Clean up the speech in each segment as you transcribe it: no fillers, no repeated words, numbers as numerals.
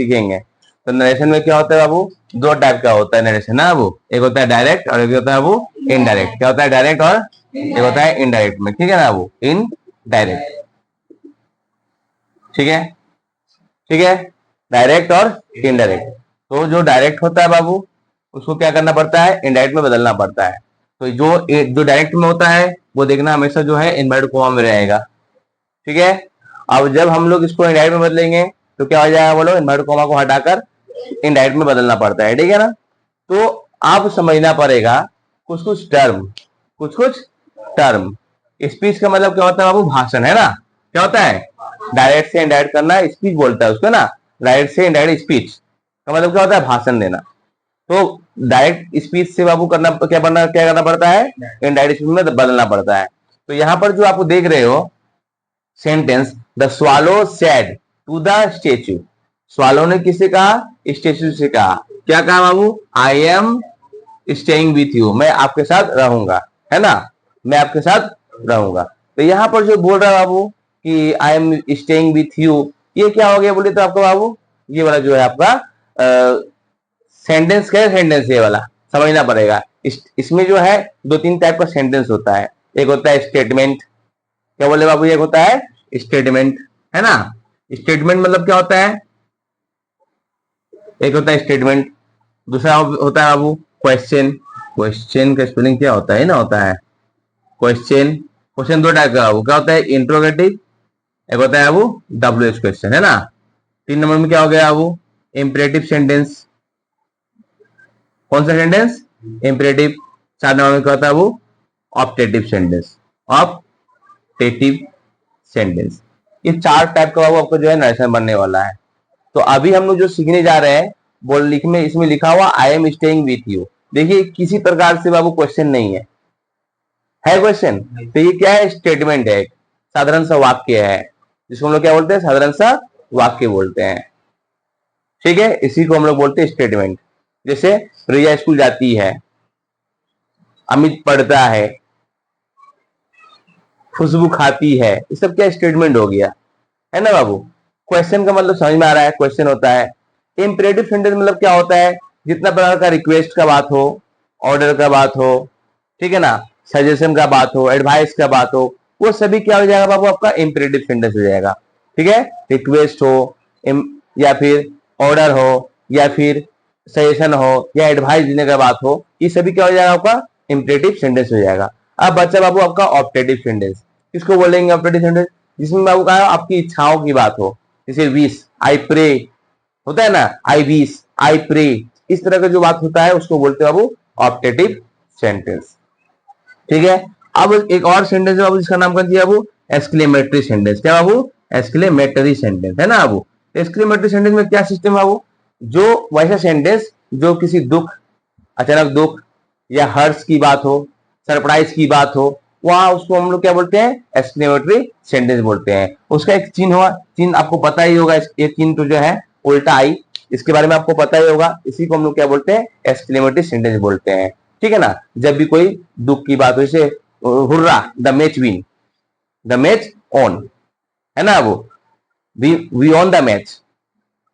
सीखेंगे। तो नरेशन में क्या होता है बाबू, दो टाइप का होता है नरेशन ना बाबू, एक होता है डायरेक्ट और एक होता है बाबू इनडायरेक्ट। क्या होता है डायरेक्ट और एक होता है इनडायरेक्ट में, ठीक है ना बाबू, इनडायरेक्ट, ठीक है, ठीक है, डायरेक्ट और इनडायरेक्ट। तो जो डायरेक्ट होता है बाबू उसको क्या करना पड़ता है, इनडायरेक्ट में बदलना पड़ता है। तो जो डायरेक्ट में होता है वो देखना हमेशा जो है इनवर्टेड कॉमा में रहेगा, ठीक है। अब जब हम लोग इसको इनडायरेक्ट में बदलेंगे तो क्या हो जाएगा बोलो, इनवर्टेड कॉमा को हटाकर इनडायरेक्ट में बदलना पड़ता है, ठीक है ना। तो आप समझना पड़ेगा कुछ कुछ टर्म, कुछ कुछ टर्म। स्पीच का मतलब क्या होता है बाबू, भाषण, है ना। क्या होता है, डायरेक्ट से इनडायरेक्ट करना स्पीच बोलता है उसको ना, डायरेक्ट से इनडायरेक्ट स्पीच का मतलब क्या होता है, भाषण देना। तो डायरेक्ट स्पीच से बाबू करना क्या करना पड़ता है, इनडायरेक्ट स्पीच में बदलना पड़ता है। तो यहाँ पर जो आप देख रहे हो sentence, the swallow said to the statue, swallow ने किसे कहा, स्टेच्यू से कहा। क्या कहा बाबू, I am staying with you, मैं आपके साथ रहूंगा, है ना, मैं आपके साथ रहूंगा। तो यहाँ पर जो बोल रहा है बाबू कि आई एम स्टेइंग विथ यू, ये क्या हो गया बोले तो आपको बाबू, ये वाला जो है आपका सेंटेंस, क्या सेंटेंस ये वाला समझना पड़ेगा। इसमें जो है दो तीन टाइप का सेंटेंस होता है, एक होता है स्टेटमेंट, क्या बोले बाबू, एक होता है स्टेटमेंट, है ना। स्टेटमेंट मतलब क्या होता है, एक होता है स्टेटमेंट, दूसरा होता है बाबू क्वेश्चन। क्वेश्चन का स्पेलिंग क्या होता है ना, होता है क्वेश्चन। क्वेश्चन दो टाइप का बाबू, क्या होता है इंट्रोगेटिव, एक होता है बाबू WH क्वेश्चन, है ना। 3 नंबर में क्या हो गया बाबू, इंपरेटिव सेंटेंस, कौन सा सेंटेंस, इंपरेटिव। 4 नंबर में क्या होता है वो, ऑप्टेटिव सेंटेंस, ऑप्टेटिव सेंटेंस। ये 4 टाइप का बाबू आपको जो है नरेशन बनने वाला है। तो अभी हम लोग जो सीखने जा रहे हैं बोल लिख में, इसमें लिखा हुआ आई एम स्टेइंग विथ यू, देखिए किसी प्रकार से बाबू क्वेश्चन नहीं है क्वेश्चन। तो ये क्या है, स्टेटमेंट है, साधारण सा वाक्य है, जिसको हम लोग क्या बोलते हैं, साधारण सा वाक्य बोलते हैं, ठीक है। इसी को हम लोग बोलते हैं स्टेटमेंट। जैसे रिया स्कूल जाती है, अमित पढ़ता है, खुशबू खाती है, ये सब क्या स्टेटमेंट हो गया, है ना बाबू। क्वेश्चन का मतलब समझ में आ रहा है, क्वेश्चन होता है। इंपरेटिव सेंटेंस मतलब क्या होता है, जितना प्रकार का रिक्वेस्ट का बात हो, ऑर्डर का बात हो, ठीक है ना, सजेशन का बात हो, एडवाइस का बात हो, वो सभी क्या हो जाएगा बाबू, आपका इंपरेटिव सेंटेंस हो जाएगा, ठीक है। रिक्वेस्ट हो या फिर ऑर्डर हो या फिर सजेशन हो या एडवाइस देने का बात हो, ये सभी क्या हो जाएगा आपका इंपरेटिव सेंटेंस हो जाएगा। अब बच्चा बाबू आपका ऑप्टेटिव सेंटेंस, किसको बोलेंगे ऑप्टेटिव सेंटेंस, जिसमें बाबू कहा आपकी इच्छाओं की बात हो, जैसे विश, आई प्रे होता है ना, आई विश, आई प्रे, इस तरह का जो बात होता है उसको बोलते हैं बाबू ऑप्टेटिव सेंटेंस, ठीक है। अब एक और सेंटेंस है बाबू, जिसका नाम कर दिया बाबू एक्सक्लेमेटरी सेंटेंस। क्या बाबू, एक्सक्लेमेटरी सेंटेंस, है ना बाबू। एक्सक्लेमेटरी सेंटेंस में क्या सिस्टम है बाबू, जो वैसा सेंटेंस जो किसी दुख, अचानक दुख या हर्ष की बात हो, सरप्राइज की बात हो, वहां उसको हम लोग क्या बोलते हैं, एक्सक्लेमेटरी सेंटेंस बोलते हैं। उसका एक चिन्ह हुआ, चिन्ह आपको पता ही होगा, एक चिन्ह तो जो है उल्टा आई, इसके बारे में आपको पता ही होगा, इसी को हम लोग क्या बोलते हैं, एक्सक्लेमेटरी सेंटेंस बोलते हैं, ठीक है ना। जब भी कोई दुख की बात हो, जैसे hurrah the match win, the match on, है ना वो, we on the match,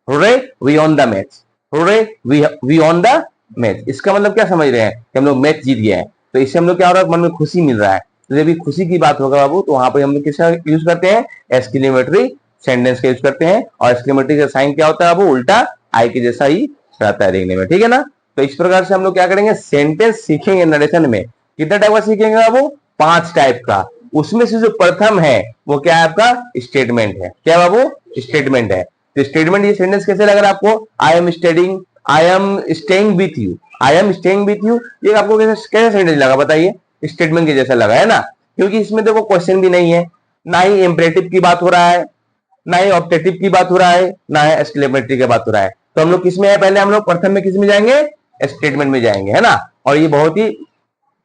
hurray we on the match, hurray we on the match. इसका मतलब क्या समझ रहे हैं कि हम लोग मैच जीत गए हैं, तो इससे हम लोग क्या हो रहा है, मन में खुशी मिल रहा है। तो जब भी खुशी की बात होगा बाबू, तो वहां पर हम लोग किसका यूज करते हैं, एक्सक्लेमेटरी सेंटेंस का यूज करते हैं। और एक्सक्लेमेटरी का साइन क्या होता है बाबू, उल्टा आई के जैसा ही रहता है देखने में, ठीक है ना। तो इस प्रकार से हम लोग क्या करेंगे, सेंटेंस सीखेंगे नरेशन में। कितना टाइप का सीखेंगे बाबू, 5 टाइप का। उसमें से जो प्रथम है वो क्या है आपका, स्टेटमेंट है। क्या बाबू, स्टेटमेंट है। तो स्टेटमेंट, ये सेंटेंस कैसे लग रहा है आपको, आई am staying with you, I am staying with you, ये आपको कैसे सेंटेंस लगा बताइए, स्टेटमेंट के जैसा लगा, है ना। क्योंकि इसमें देखो क्वेश्चन भी नहीं है, ना ही इंपरेटिव की बात हो रहा है, ना ही ऑप्टेटिव की बात हो रहा है, ना ही एक्सक्लेमेटरी की बात हो रहा है। तो हम लोग किसमें है, पहले हम लोग प्रथम में किस में जाएंगे, स्टेटमेंट में जाएंगे, है ना। और ये बहुत ही,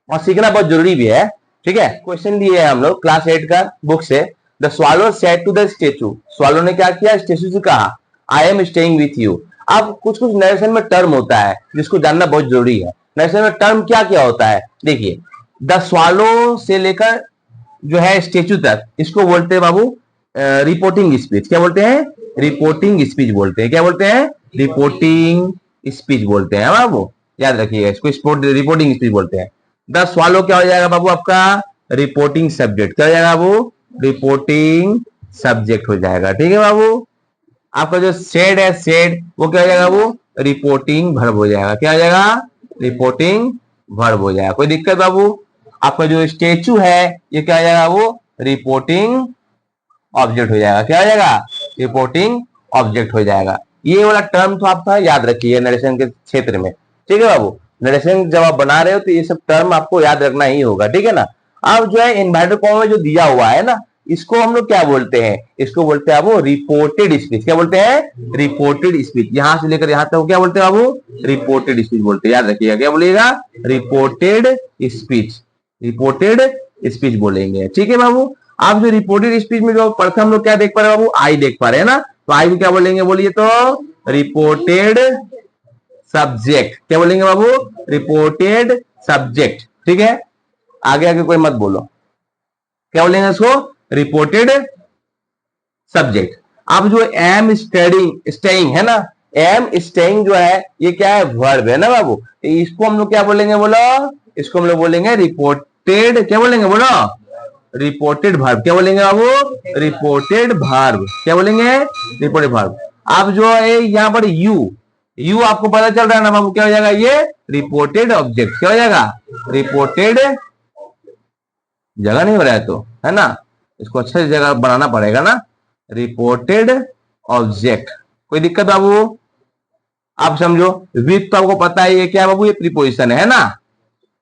और सीखना बहुत जरूरी भी है, ठीक है। क्वेश्चन दिए है हम लोग क्लास 8 का बुक से, the swallow said to the statue, swallow ने क्या किया, स्टेचू से कहा I am staying with you. अब कुछ कुछ नरेशन में टर्म होता है जिसको जानना बहुत जरूरी है। नरेशन में टर्म क्या क्या होता है, देखिए द स्वालो से लेकर जो है स्टेचू तक, इसको बोलते हैं बाबू रिपोर्टिंग स्पीच। क्या बोलते हैं, रिपोर्टिंग स्पीच बोलते हैं। क्या बोलते हैं, रिपोर्टिंग स्पीच बोलते हैं बाबू, याद रखिएगा इसको, स्पोर्ट रिपोर्टिंग स्पीच बोलते हैं। द स्वालो क्या हो जाएगा बाबू आपका, रिपोर्टिंग सब्जेक्ट। क्या हो जाएगा बाबू, रिपोर्टिंग सब्जेक्ट हो जाएगा। ठीक है बाबू। आपका जो सेड है, सेड वो क्या हो जाएगा, वो रिपोर्टिंग वर्ब हो जाएगा। क्या हो जाएगा, रिपोर्टिंग वर्ब हो जाएगा। कोई दिक्कत बाबू। आपका जो स्टेचू है ये क्या हो जाएगा, वो रिपोर्टिंग ऑब्जेक्ट हो जाएगा। क्या हो जाएगा, रिपोर्टिंग ऑब्जेक्ट हो जाएगा। ये वाला टर्म तो आपका याद रखिए नरेशन के क्षेत्र में। ठीक है बाबू, नरेशन जब आप बना रहे हो तो ये सब टर्म आपको याद रखना ही होगा। ठीक है ना। अब जो है इन्वर्टेड कॉमा में जो दिया हुआ है ना, इसको हम लोग क्या बोलते हैं, इसको बोलते हैं वो रिपोर्टेड स्पीच। क्या बोलते हैं, रिपोर्टेड स्पीच। यहां से लेकर यहां तक क्या बोलते हैं बाबू, रिपोर्टेड स्पीच बोलते हैं। याद रखिएगा, क्या बोलिएगा, रिपोर्टेड स्पीच, रिपोर्टेड स्पीच बोलेंगे। ठीक है बाबू। आप जो रिपोर्टेड स्पीच में जो प्रथम हम लोग क्या देख पा रहे हैं बाबू, आई देख पा रहे हैं ना, तो आई को क्या बोलेंगे बोलिए तो, रिपोर्टेड सब्जेक्ट। क्या बोलेंगे बाबू, रिपोर्टेड सब्जेक्ट। ठीक है, आगे आगे कोई मत बोलो, क्या बोलेंगे इसको, रिपोर्टेड सब्जेक्ट। अब जो एम स्टडिंग स्टेइंग है ना, एम स्टेइंग जो है ये क्या है, वर्ब है ना बाबू। इसको हम लोग क्या बोलेंगे बोलो, इसको हम लोग बोलेंगे रिपोर्टेड, क्या बोलेंगे बोलो, रिपोर्टेड वर्ब। क्या बोलेंगे बाबू, रिपोर्टेड वर्ब। क्या बोलेंगे, रिपोर्टेड वर्ब। अब जो है यहाँ पर यू, यू आपको पता चल रहा है ना बाबू, क्या हो जाएगा, ये रिपोर्टेड ऑब्जेक्ट। क्या हो जाएगा, रिपोर्टेड, जगह नहीं हो रहा है तो, है ना, इसको अच्छे से जगह बनाना पड़ेगा ना, रिपोर्टेड ऑब्जेक्ट। कोई दिक्कत बाबू, आप समझो। विथ तो आपको पता है ये क्या है बाबू, ये प्रीपोजिशन है ना,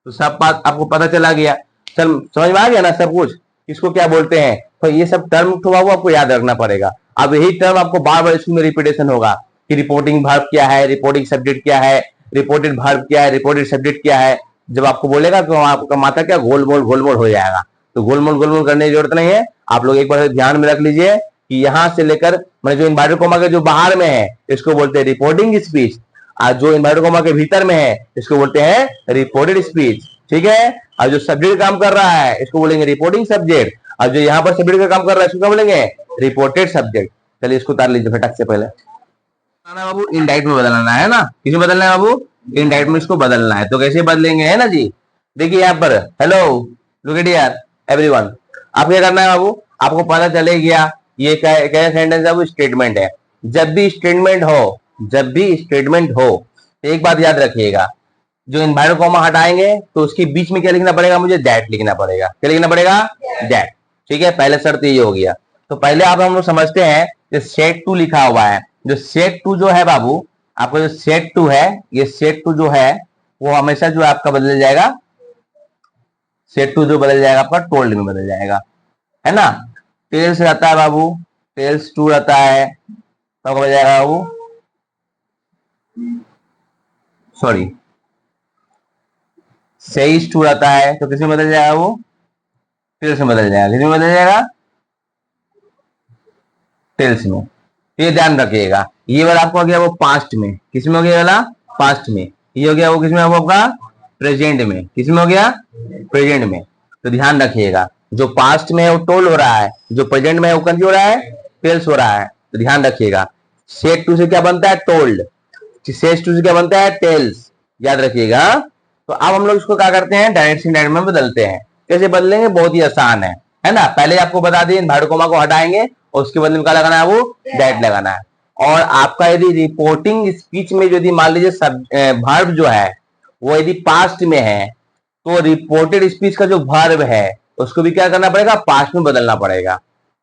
तो सब बात आपको पता चला गया। चल समझ में आ गया ना सब कुछ, इसको क्या बोलते हैं। तो ये सब टर्म तो बाबू आपको याद रखना पड़ेगा। अब यही टर्म आपको बार बार स्कूल में रिपीटेशन होगा कि रिपोर्टिंग वर्ब क्या है, रिपोर्टिंग सब्जेक्ट क्या है, रिपोर्टेड वर्ब क्या है, रिपोर्टेड सब्जेक्ट क्या है। जब आपको बोलेगा तो आपका माथा क्या गोलमोल गोलमोल हो जाएगा। तो गोलमोल करने की जरूरत नहीं है। आप लोग एक बार ध्यान में रख लीजिए कि यहां से लेकर मैंने जो इन्वर्टेड कॉमा के जो बाहर में है इसको बोलते हैं रिपोर्टिंग स्पीच, और जो इन्वर्टेड कॉमा के भीतर में है इसको बोलते हैं रिपोर्टेड स्पीच। ठीक है। और जो सब्जेक्ट काम कर रहा है इसको बोलेंगे रिपोर्टिंग सब्जेक्ट, और जो यहाँ पर सब्जेक्ट का काम कर रहा है इसको क्या बोलेंगे, रिपोर्टेड सब्जेक्ट। चलिए इसको उतार लीजिए फटक से। पहले बाबू इनडायरेक्ट में बदलना है ना, किसमें बदलना है बाबू, इनडायरेक्ट में इसको बदलना है। तो कैसे बदलेंगे, है ना जी। देखिए यहाँ पर, hello look at here everyone, आप क्या करना है बाबू, आपको पता चले गया ये क्या सेंटेंस है, वो स्टेटमेंट है। जब भी स्टेटमेंट हो, जब भी स्टेटमेंट हो तो एक बात याद रखिएगा, जो इन्वायरमेंट कॉमा हटाएंगे तो उसके बीच में क्या लिखना पड़ेगा, मुझे दैट लिखना पड़ेगा। क्या लिखना पड़ेगा, दैट। ठीक है, पहले शर्त ये हो गया। तो पहले आप हम लोग समझते हैं जो सेट टू लिखा हुआ है, जो सेट टू जो है बाबू, आपका जो सेट टू है, ये सेट टू जो है वो हमेशा जो आपका बदल जाएगा, सेट टू जो बदल जाएगा आपका टोल्ड में बदल जाएगा, है ना। टेल्स रहता है बाबू, टेल्स टू रहता है तो बदल जाएगा बाबू, सॉरी सेज टू रहता है तो किसमें बदल जाएगा, वो टेल्स में बदल जाएगा। किसमें बदल जाएगा, टेल्स में। ये ध्यान रखिएगा। ये वाला आपको हो गया वो पास्ट में, किसमें हो गया वाला, पास्ट में। ये हो गया वो किसमें, वो आपका प्रेजेंट में। किसमें हो गया, प्रेजेंट में। तो ध्यान रखिएगा, जो पास्ट में है वो टोल्ड हो रहा है, जो प्रेजेंट में है वो कौन हो रहा है, टेल्स हो रहा है। तो ध्यान रखिएगा, सेट टू से क्या बनता है, टोल्ड, सेट टू से क्या बनता है, टेल्स। याद रखिएगा। तो अब हम लोग इसको क्या करते हैं, डायरेक्ट से इनडायरेक्ट में बदलते हैं। कैसे बदलेंगे, बहुत ही आसान है ना। पहले आपको बता दें, इन्वर्टेड कॉमा को हटाएंगे और उसके बदले में क्या लगाना है, वो दैट लगाना है। और आपका यदि रिपोर्टिंग स्पीच में यदि मान लीजिए वर्ब जो है वो यदि पास्ट में है, तो रिपोर्टेड स्पीच का जो वर्ब है उसको भी क्या करना पड़ेगा, पास्ट में बदलना पड़ेगा।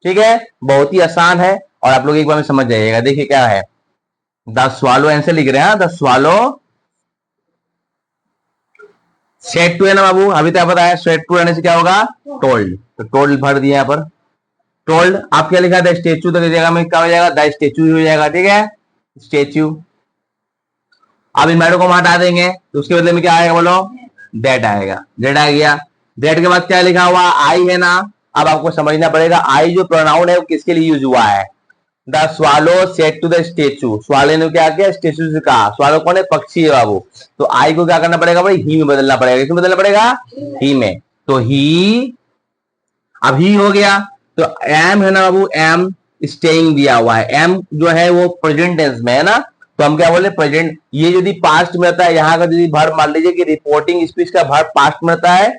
ठीक है, बहुत ही आसान है और आप लोग एक बार में समझ जाइएगा। देखिए क्या है, द स्वालो आंसर लिख रहे हैं, द स्वालो सेट टू है ना बाबू, अभी तक पता है सेट टू रहने से क्या होगा, टोल्ड। तो टोल्ड भर दिया यहाँ पर, टोल्ड। आप क्या लिखा था, स्टेचू, तो जगह में क्या हो जाएगा, द स्टेचू हो जाएगा। ठीक है, स्टेचू। अब इन मैडो को हटा देंगे तो उसके बदले में क्या आएगा बोलो, दैट आएगा। दैट आ गया। दैट के बाद क्या लिखा हुआ, आई है ना। अब आपको समझना पड़ेगा आई जो प्रोनाउन है वो किसके लिए यूज हुआ है। The swallow said to the statue, swallow ने क्या किया, स्टेचू से कहा। स्वालो कौन है, पक्षी है बाबू। तो आई को क्या करना पड़ेगा भाई, ही में बदलना पड़ेगा। किसमें बदलना पड़ेगा, ही में। तो ही, अब ही हो गया। तो एम है ना बाबू, एम स्टेइंग दिया हुआ है, एम जो है वो प्रेजेंट टेंस में है ना, तो हम क्या बोले प्रेजेंट, ये यदि पास्ट में रहता है, यहाँ का यदि वर्ब मान लीजिए कि रिपोर्टिंग स्पीच का वर्ब पास्ट में रहता है,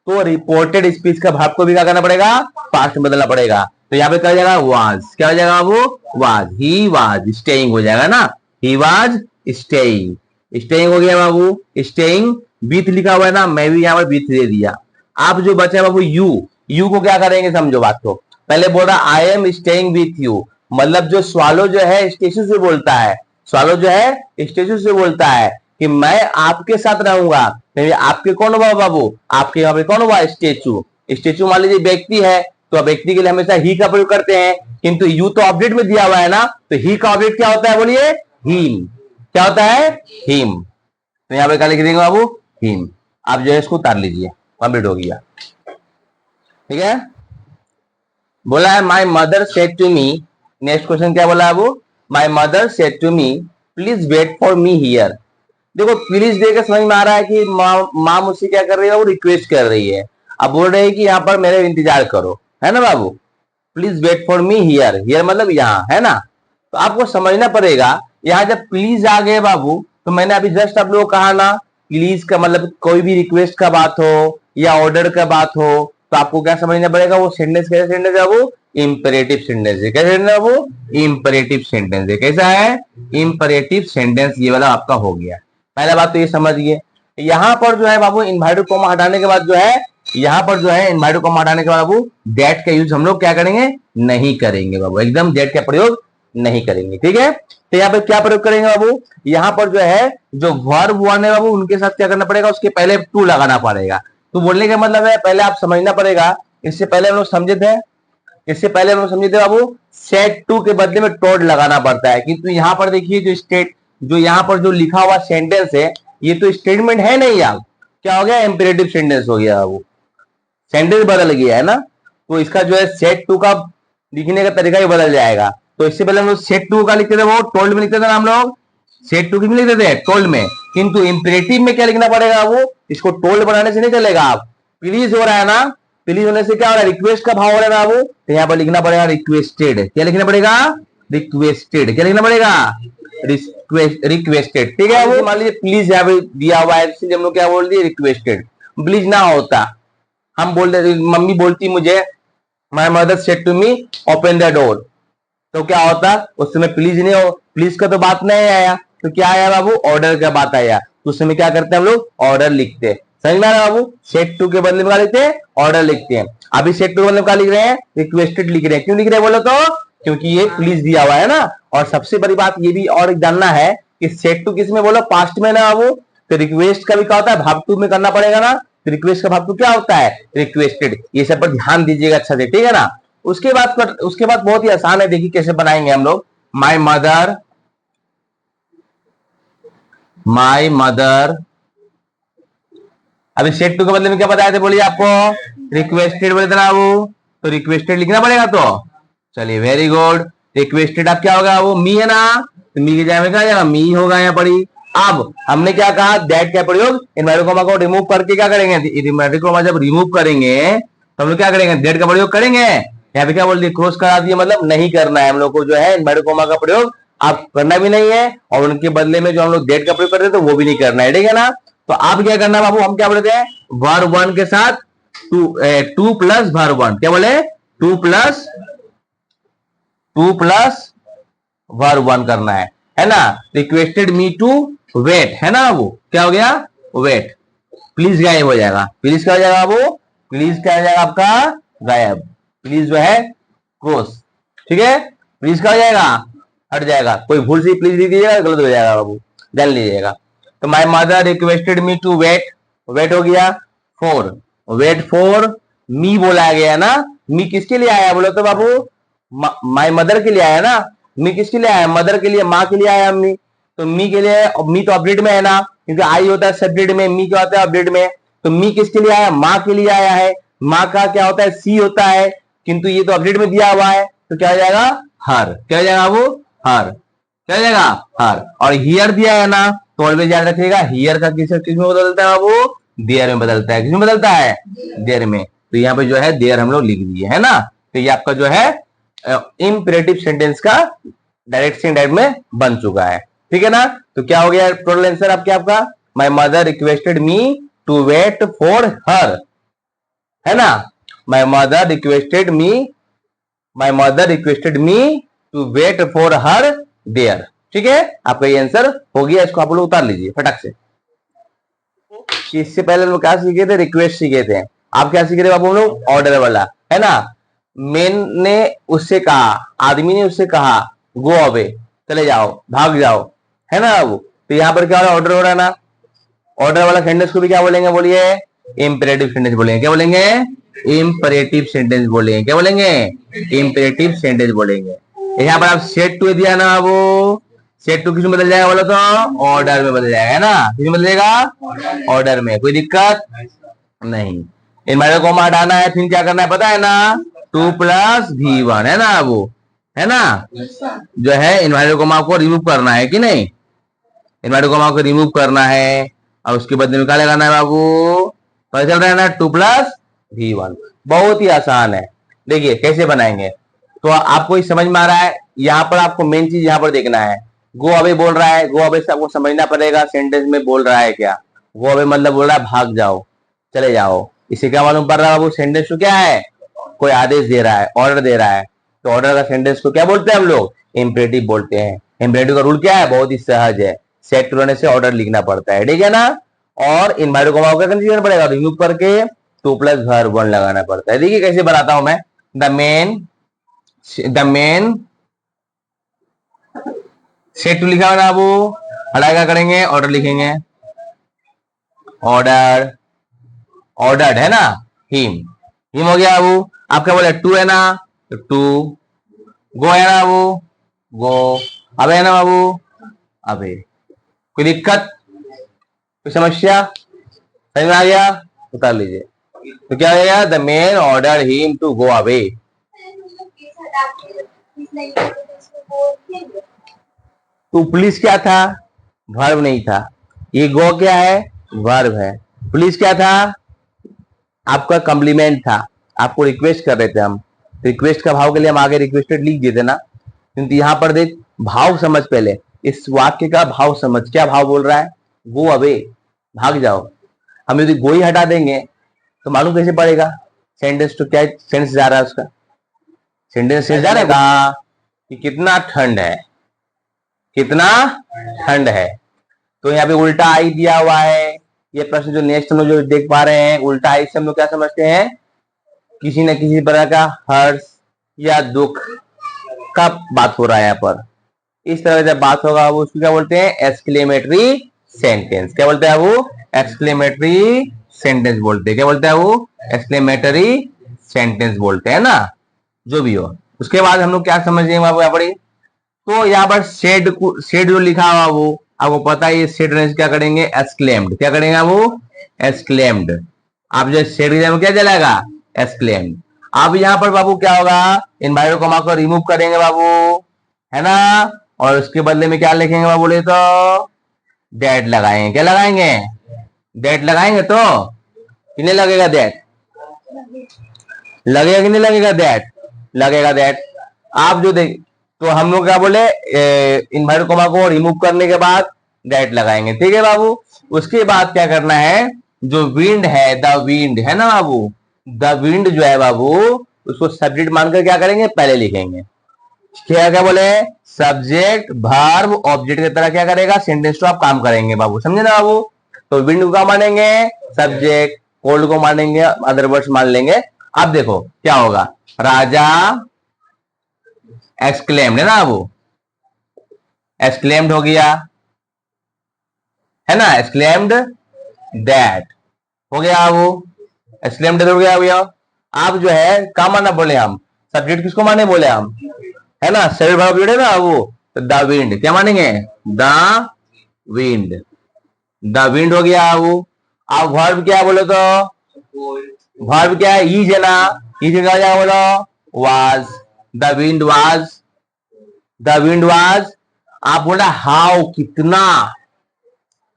तो रिपोर्टेड स्पीच का वर्ब को भी क्या करना पड़ेगा, पास्ट में बदलना पड़ेगा। तो यहाँ पे क्या हो जाएगा, वाज, क्या हो जाएगा वो, वाज, ही वाज स्टेइंग हो जाएगा ना, ही वाज स्टेइंग, स्टेइंग हो गया बाबू, स्टेइंग विथ लिखा हुआ है ना, मैं भी यहाँ पर विथ दे दिया। आप जो बचा बाबू यू को क्या करेंगे, समझो बात को। पहले बोल रहा आई एम स्टेइंग विथ यू, मतलब जो स्वालो जो है स्टेचू से बोलता है, स्वालो जो है स्टेचू से बोलता है कि मैं आपके साथ रहूंगा। तो आपके कौन हुआ बाबू, आपके यहाँ पे कौन हुआ, स्टेचू। स्टेचू मान लीजिए व्यक्ति है, तो व्यक्ति के लिए हमेशा ही का प्रयोग करते हैं, किंतु यू तो ऑब्जेक्ट में दिया हुआ है ना, तो ही का ऑब्जेक्ट क्या होता है, बोलिए हिम, क्या होता है, हिम। तो यहाँ पे क्या लिख देंगे बाबू, हिम। आप जो है इसको उतार लीजिए, कंप्लीट हो गया, ठीक है। बोला है my mother said to me, next question क्या बोला है वो, my mother said to me please wait for me here. देखो प्लीज देकर समझ में आ रहा है कि माँ मुझसे क्या कर रही है, वो रिक्वेस्ट कर रही है। अब बोल रहे हैं कि यहाँ पर मेरे इंतजार करो, है ना बाबू, please wait for me here, here मतलब यहाँ, है ना। तो आपको समझना पड़ेगा, यहाँ जब प्लीज आ गए बाबू, तो मैंने अभी जस्ट आप लोग कहा ना, प्लीज का मतलब कोई भी रिक्वेस्ट का बात हो या ऑर्डर का बात हो, तो आपको क्या समझना पड़ेगा, वो सेंटेंस कैसा सेंटेंस है, वो इंपरेटिव सेंटेंस है। कैसा है वो, इंपरेटिव सेंटेंस है। कैसा है, इंपरेटिव सेंटेंस, ये वाला आपका हो गया। पहला बात तो ये समझिए। यहाँ पर जो है बाबू इन्वर्टेड कॉमा हटाने के बाद जो है, यहाँ पर जो है इन्वर्टेड कॉमा हटाने के बाद बाबू दैट का यूज हम लोग क्या करेंगे, नहीं करेंगे बाबू, एकदम दैट का प्रयोग नहीं करेंगे, ठीक है। तो यहाँ पे क्या प्रयोग करेंगे बाबू, यहाँ पर जो है जो वर्ब वन है बाबू, उनके साथ क्या करना पड़ेगा, उसके पहले टू लगाना पड़ेगा। तो बोलने का मतलब है, पहले आप समझना पड़ेगा, इससे पहले हम लोग समझे थे, इससे पहले हम लोग समझे थे बाबू सेट टू के बदले में टोड लगाना पड़ता है। किंतु यहाँ पर देखिए जो यहाँ पर जो लिखा हुआ सेंटेंस है, ये तो स्टेटमेंट है नहीं, आप क्या हो गया, इंपेरेटिव सेंटेंस हो गया, वो सेंटेंस बदल गया है ना। तो इसका जो है सेट टू का लिखने का तरीका ही बदल जाएगा। तो इससे पहले हम लोग सेट टू का लिखते थे, वो टोल्ड में लिखते थे ना हम लोग, सेट टू किस में लिखते थे, टोल्ड में। किंतु इंपेरेटिव में क्या लिखना पड़ेगा, वो इसको टोल्ड बनाने से नहीं चलेगा। आप प्लीज हो रहा है ना, प्लीज होने से क्या हो रहा है, रिक्वेस्ट का भाव हो रहा है बाबू, तो यहाँ पर लिखना पड़ेगा रिक्वेस्टेड। क्या लिखना पड़ेगा, रिक्वेस्टेड। क्या लिखना पड़ेगा, रिक्वेस्टेड, ठीक है। वो मान लीजिए प्लीज यहाँ पे दिया हुआ है, इसलिए हम लोग क्या बोल दिए, रिक्वेस्टेड। प्लीज ना होता, हम बोल रहे, मम्मी बोलती मुझे, my mother said to me open the door, तो क्या होता, उस समय प्लीज नहीं हो, प्लीज का तो बात नहीं आया, तो क्या आया बाबू, ऑर्डर का बात आया। तो उस समय क्या करते हैं हम लोग, ऑर्डर लिखते हैं। समझ में आ रहा है बाबू, सेट टू के बदले में क्या लिखते हैं, ऑर्डर लिखते हैं। अभी सेट टू के बदले में क्या लिख रहे हैं, रिक्वेस्टेड लिख रहे हैं। क्यों लिख रहे हैं बोलो तो, क्योंकि ये प्लीज दिया हुआ है ना। और सबसे बड़ी बात ये भी और जानना है कि सेट टू किस में बोलो, पास्ट में ना बाबू, तो रिक्वेस्ट का भी क्या होता है, भाव टू में करना पड़ेगा ना। तो रिक्वेस्ट का भाव टू क्या होता है, रिक्वेस्टेड। ये सब पर ध्यान दीजिएगा अच्छा से, ठीक है ना। उसके बाद बहुत ही आसान है, देखिए कैसे बनाएंगे हम लोग। माई मदर, अभी सेट टू के बदले में क्या बताया थे, बोलिए आपको रिक्वेस्टेड बोले थे ना वो, तो रिक्वेस्टेड लिखना पड़ेगा। तो चलिए वेरी गुड, रिक्वेस्टेड अब क्या होगा, वो मी है ना, तो मी की जगह में क्या जाएगा, मी होगा यहाँ पर ही। अब हमने क्या कहा, दैट का प्रयोग इन्वर्टेड कॉमा को रिमूव करके क्या करेंगे, इन्वर्टेड कॉमा जब रिमूव करेंगे तो हम लोग क्या करेंगे, दैट का प्रयोग करेंगे। यहाँ पे क्या बोल दिया, क्रॉस करा दिया, मतलब नहीं करना है हम लोग को, जो है इन्वर्टेड कॉमा का प्रयोग आप करना भी नहीं है, और उनके बदले में जो हम लोग दैट का प्रयोग कर रहे थे वो भी नहीं करना है, ठीक है ना। तो आप क्या करना बाबू, हम क्या बोलते हैं, वर्ब वन के साथ टू प्लस वर्ब वन, क्या बोले, टू प्लस वर्ब वन करना है ना। रिक्वेस्टेड मी टू वेट, है ना, वो क्या हो गया, वेट। प्लीज गायब हो जाएगा, प्लीज क्या हो जाएगा वो, प्लीज क्या हो जाएगा आपका, गायब। प्लीज जो है क्रॉस, ठीक है, प्लीज क्या हो जाएगा, हट जाएगा। कोई भूल से प्लीज लिख दीजिएगा, गलत हो जाएगा बाबू, जान लीजिएगा। तो my mother requested me to wait, wait हो गया फॉर, वेट फॉर मी बोला गया ना। मी किसके लिए आया बोलो तो बाबू, माय मदर के लिए आया ना। मी किसके लिए आया, मदर के लिए, माँ के लिए आया मी। तो मी के लिए, मी तो ऑब्जेक्ट में है ना, क्योंकि आई होता है सब्जेक्ट में, मी क्या होता है ऑब्जेक्ट में। तो मी किसके लिए आया, माँ के लिए आया है। माँ का क्या होता है, सी होता है, किंतु ये तो ऑब्जेक्ट में दिया हुआ है, तो क्या हो जाएगा, हर। क्या हो जाएगा वो, हर। क्या हो जाएगा, हर। और हियर दिया है ना, तो ऑलवेज याद रखिएगा, हियर का किस में बदलता है वो, देयर में बदलता है। किस में बदलता है, देयर में। तो यहाँ पे जो है देयर हम लोग लिख दिए, है ना। तो ये आपका जो है इंपेरेटिव सेंटेंस का डायरेक्ट से इनडायरेक्ट में बन चुका है। ठीक है ना। तो क्या हो गया टोटल आंसर आपका my mother requested me to wait for her, है ना। My mother requested me to wait for her there. ठीक है, आपका ये आंसर हो गया। इसको आप लोग उतार लीजिए फटाक से। इससे पहले हम लोग क्या सीखे थे, रिक्वेस्ट सीखे थे। आप क्या सीखे थे बाबू हम लोग, ऑर्डर वाला, है ना। मैन ने उससे कहा, आदमी ने उससे कहा गो अवे, चले जाओ, भाग जाओ, है ना बाबू। तो यहाँ पर क्या हो रहा है, ऑर्डर हो रहा है ना। ऑर्डर वाला सेंटेंस को भी क्या बोलेंगे, बोलिए इंपेरेटिव सेंटेंस बोलेंगे। क्या बोलेंगे, इंपेरेटिव सेंटेंस बोलेंगे। क्या बोलेंगे, इंपेरेटिव सेंटेंस बोलेंगे। यहाँ पर आप सेट टू दिया ना बाबू, सेट टू किस में बदल जाएगा बोलो तो, ऑर्डर में बदल जाएगा, है ना। किस में बदलेगा, ऑर्डर में, कोई दिक्कत नहीं। इनवर्टर कॉमा हटाना है, फिर क्या करना है पता है ना, 2+V1, है ना वो, है ना। जो है इनवर्टर कॉमा को रिमूव करना है कि नहीं, इनवर्टर कॉमा को रिमूव करना है और उसके बदले में क्या लगाना है बाबू, पता चल रहा है ना, 2+V1। बहुत ही आसान है। देखिए कैसे बनाएंगे, तो आपको ये समझ में आ रहा है। यहाँ पर आपको मेन चीज यहाँ पर देखना है, गो अवे बोल रहा है, गो अवे से आपको समझना पड़ेगा सेंटेंस में बोल रहा है क्या। गो अवे मतलब बोल रहा है भाग जाओ, चले जाओ। इसे क्या मालूम पड़ रहा है बाबू, सेंटेंस तो क्या है, कोई आदेश दे रहा है, ऑर्डर दे रहा है। तो ऑर्डर का सेंटेंस को क्या बोलते हैं हम लोग, इंपेरेटिव बोलते हैं। इंपेरेटिव का रूल क्या है, बहुत ही सहज है, सेट टू रहने से ऑर्डर लिखना पड़ता है, ठीक है ना। और इनवर्टर कॉमा का कंसीडर पड़ेगा, रिमूव करके 2+1 लगाना पड़ता है। देखिए कैसे बनाता हूं मैं, द मेन सेट टू लिखा हुआ ना बाबू, हटा क्या करेंगे, ऑर्डर लिखेंगे, ऑर्डर्ड, है ना, हिम हो गया बाबू। आप क्या बोले, टू है ना, तो टू, गो है ना बाबू, गो, अबे है ना बाबू, अबे। कोई दिक्कत, कोई समस्या, समझ में आ गया, उतार लीजिए। तो क्या हो गया, the men order him to go away. तो पुलिस क्या था, वर्ब नहीं था। ये गो क्या है, वर्ब है। पुलिस क्या था, आपका कॉम्प्लीमेंट था, आपको रिक्वेस्ट कर रहे थे हम। रिक्वेस्ट का भाव के लिए हम आगे रिक्वेस्टेड लिख देते ना, क्योंकि यहाँ पर देख भाव समझ, पहले इस वाक्य का भाव समझ। क्या भाव बोल रहा है, गो अवे, भाग जाओ। हम यदि गो ही हटा देंगे तो मालूम कैसे पड़ेगा सेंटेंस तो क्या सेंस जा रहा है, उसका सेंटेंस से जा रहा है कि कितना ठंड है, कितना ठंड है। तो यहाँ पे उल्टा आई दिया हुआ है। ये प्रश्न जो नेक्स्ट हम लोग जो देख पा रहे हैं, उल्टा आई से हम लोग क्या समझते हैं, किसी न किसी प्रकार का हर्ष या दुख का बात हो रहा है यहाँ पर। इस तरह जब बात होगा वो उसको क्या बोलते हैं, एक्सक्लेमेटरी सेंटेंस। क्या बोलते हैं वो, एक्सक्लेमेटरी सेंटेंस बोलते हैं। क्या बोलते हैं वो, एक्सक्लेमेटरी सेंटेंस बोलते हैं ना, जो भी हो। उसके बाद हम लोग क्या समझेंगे यहाँ पर, तो यहाँ पर शेड जो लिखा हुआ वो आपको पता है, ये शेड रहने से क्या करेंगे, एक्सक्लेम्ड। क्या करेंगे वो, एक्सक्लेम्ड। आप जो शेड में क्या चलेगा, एक्सक्लेम्ड। अब यहाँ पर बाबू क्या होगा, इनवर्टेड कॉमा को रिमूव करेंगे बाबू, है ना। और उसके बदले में क्या लिखेंगे बाबू, बोले तो दैट लगाएंगे। क्या लगाएंगे, दैट लगाएंगे। तो कितने लगेगा, दैट लगेगा कि नहीं लगेगा, दैट लगेगा, दैट। आप जो देख, तो हम लोग क्या बोले, इनवर्टेड कॉमा को रिमूव करने के बाद दैट लगाएंगे, ठीक है बाबू। उसके बाद क्या करना है, जो विंड है, द विंड है ना बाबू, द विंड जो है बाबू, उसको सब्जेक्ट मानकर क्या करेंगे, पहले लिखेंगे। क्या क्या बोले, सब्जेक्ट वर्ब ऑब्जेक्ट की तरह क्या करेगा, सेंटेंस तो आप काम करेंगे बाबू, समझे ना बाबू। तो विंड को क्या मानेंगे, सब्जेक्ट, कोल्ड को मानेंगे अदर वर्ड्स मान लेंगे। अब देखो क्या होगा, राजा एक्सक्लेम्ड, है ना बाबू, एक्सक्लेम्ड हो गया, है ना, एक्सक्लेम्ड दैट हो गया बाबू, एक्सक्लेम्ड हो गया भैया। आप जो है क्या माना बोले हम, सब्जेक्ट किसको माने बोले हम, है ना, सभी भाव जोड़े ना वो, तो द विंड क्या मानेंगे, द विंड, द विंड हो गया वो। आप वर्ब क्या बोले, तो वर्ब क्या है, ईज है ना, ईज क्या जाएगा बोलो, was, the wind was, the wind was. आप बोला हाउ, कितना,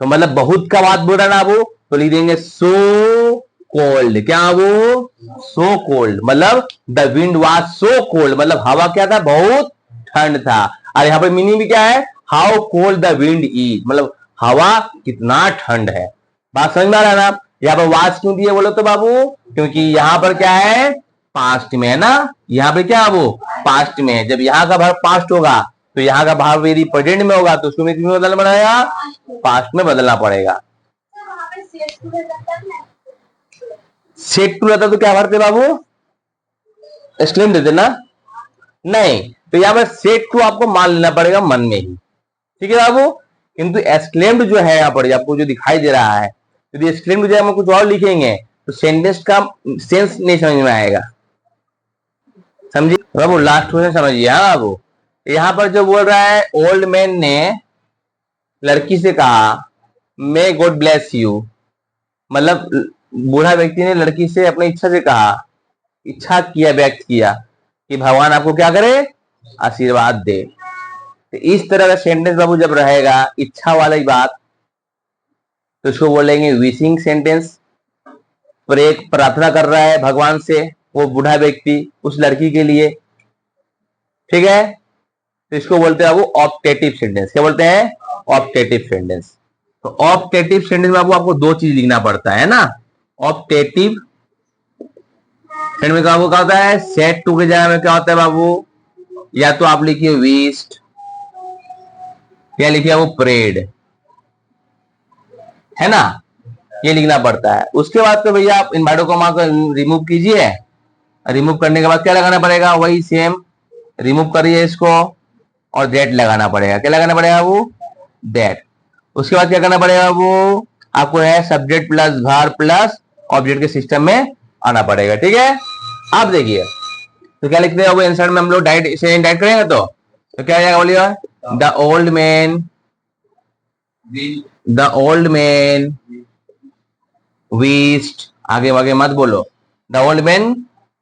तो मतलब बहुत का बात बोल रहा ना वो, तो लिख देंगे सो कोल्ड। क्या वो, सो कोल्ड, मतलब the wind was so cold, मतलब हवा क्या था, बहुत ठंड था। और यहाँ पर मीनिंग भी क्या है, how cold the wind is, मतलब हवा कितना ठंड है। बात समझ में आ रहा है ना। यहाँ पर वाज क्यों दिए बोलो तो बाबू, क्योंकि यहाँ पर क्या है, पास्ट में है ना। यहाँ पे क्या है वो, पास्ट में है। जब यहाँ का भाव पास्ट होगा तो यहाँ का भाव यदि प्रेजेंट में होगा तो उसको किसमें बदलना पड़ेगा, पास्ट में बदलना पड़ेगा। सेट टू रहता तो क्या भरते बाबू, एक्सक्लेम देते ना, नहीं। तो यहाँ पर सेट टू आपको मान लेना पड़ेगा मन में ही, ठीक है बाबू। किंतु एक्सक्लेम्ड जो है यहाँ पर आपको जो दिखाई दे रहा है, यदि एक्सक्लेम्ड जो है हम कुछ और लिखेंगे तो सेंटेंस का सेंस नहीं समझ में आएगा, समझिए बाबू। लास्ट क्वेश्चन समझिए। हाँ बाबू, यहाँ पर जो बोल रहा है, ओल्ड मैन ने लड़की से कहा मे गॉड ब्लेस यू, मतलब बूढ़ा व्यक्ति ने लड़की से अपनी इच्छा से कहा, इच्छा किया, व्यक्त किया कि भगवान आपको क्या करे, आशीर्वाद दे। तो इस तरह का सेंटेंस बाबू जब रहेगा इच्छा वाली बात तो इसको बोलेंगे विशिंग सेंटेंस। पर एक प्रार्थना कर रहा है भगवान से वो बूढ़ा व्यक्ति उस लड़की के लिए, ठीक है, तो इसको बोलते हैं बाबू ऑप्टेटिव सेंटेंस। क्या बोलते हैं, ऑप्टेटिव सेंटेंस। तो ऑप्टेटिव सेंटेंस में बाबू आपको दो चीज लिखना पड़ता है ना। ऑप्टेटिव सेंटेंस में क्या होता है, सेट टू के जगह में क्या होता है बाबू, या तो आप लिखिए विश्ड या लिखिए वो प्रेड, है ना, ये लिखना पड़ता है। उसके बाद तो भैया आप इन्वर्टेड कॉमा को रिमूव कीजिए। रिमूव करने के बाद क्या लगाना पड़ेगा, वही सेम रिमूव करिए इसको और दैट लगाना पड़ेगा। क्या लगाना पड़ेगा वो, दैट। उसके बाद क्या करना पड़ेगा वो, आपको है subject plus verb plus object के सिस्टम में आना पड़ेगा, ठीक है। आप देखिए तो क्या लिखते हैं वो, इंसर्ट में हम लोग डाइट से डाइट करेंगे तो क्या आएगा बोलिए, द ओल्ड मैन wished, आगे आगे मत बोलो, द ओल्ड मैन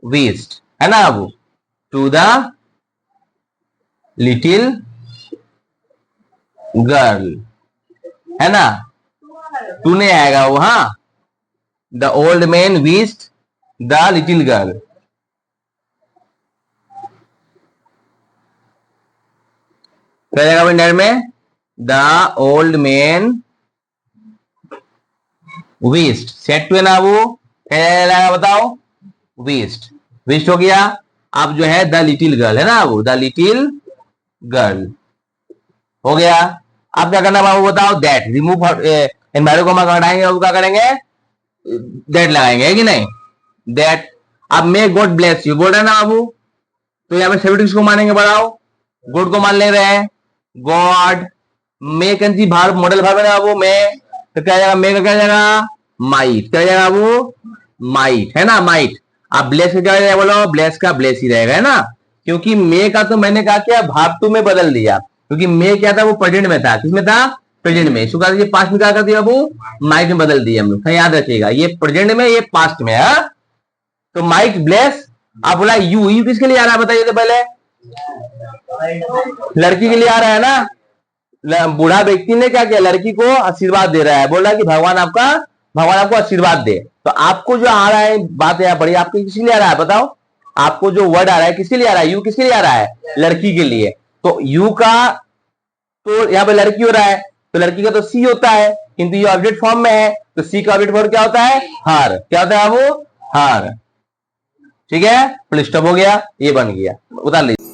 wished, है ना बाबू, टू द लिटिल गर्ल, है ना, टू नहीं आएगा वो, हाँ, the old man wished the little girl. क्या जाएगा इंडिया में, the old man wished, set to है ना वो, क्या जाएगा बताओ, wished, wished हो गया। अब जो है द लिटिल गर्ल है ना वो, द लिटिल गर्ल हो गया। अब क्या करना बाबू बताओ, दैट, रिमूव एनवायरमेंट को हटाएंगे और क्या करेंगे, दैट लगाएंगे, है कि नहीं, दैट। अब मे गॉड ब्लेस यू बोल रहे हैं ना बाबू, तो यहाँ पे सब्जेक्ट किसको मानेंगे बताओ, गॉड को मान ले रहे हैं, गॉड। मे कौन सी भार मॉडल भार है ना बाबू, मे, तो क्या जाएगा, मे का क्या जाएगा, माइट, क्या जाएगा बाबू, माइट, है ना, माइट। अब ब्लेस का क्या जाएगा बोलो, ब्लेस का ब्लेस ही रहेगा, है ना, क्योंकि मे का तो मैंने कहा क्या भाव टू में बदल दिया, क्योंकि मे क्या था वो प्रेजेंट में था, किसमें था, प्रेजेंट में। इसको कहा पास्ट में क्या कर दिया बाबू, माइट में बदल दिया हम लोग, याद रखिएगा, ये प्रेजेंट में ये पास्ट में है। तो माइट ब्लेस, आप बोला यू, यू किसके लिए आ रहा है बताइए तो पहले, लड़की के लिए आ रहा है ना। बूढ़ा व्यक्ति ने क्या किया, लड़की को आशीर्वाद दे रहा है, बोल रहा है कि भगवान आपको आशीर्वाद दे। तो आपको जो आ रहा है बात यहाँ पड़ी, आपको किसके लिए आ रहा है बताओ, आपको जो वर्ड आ रहा है किसके लिए आ रहा है, यू किसके लिए आ रहा है, लड़की के लिए। तो यू का तो यहाँ पे लड़की हो रहा है, तो लड़की का तो सी होता है, किंतु ये ऑब्जेक्ट फॉर्म में है, तो सी का ऑब्जेक्ट फॉर्म क्या होता है, हर, क्या होता है वो, हर, ठीक है। फुल स्टॉप हो गया, ये बन गया, उतार लीजिए।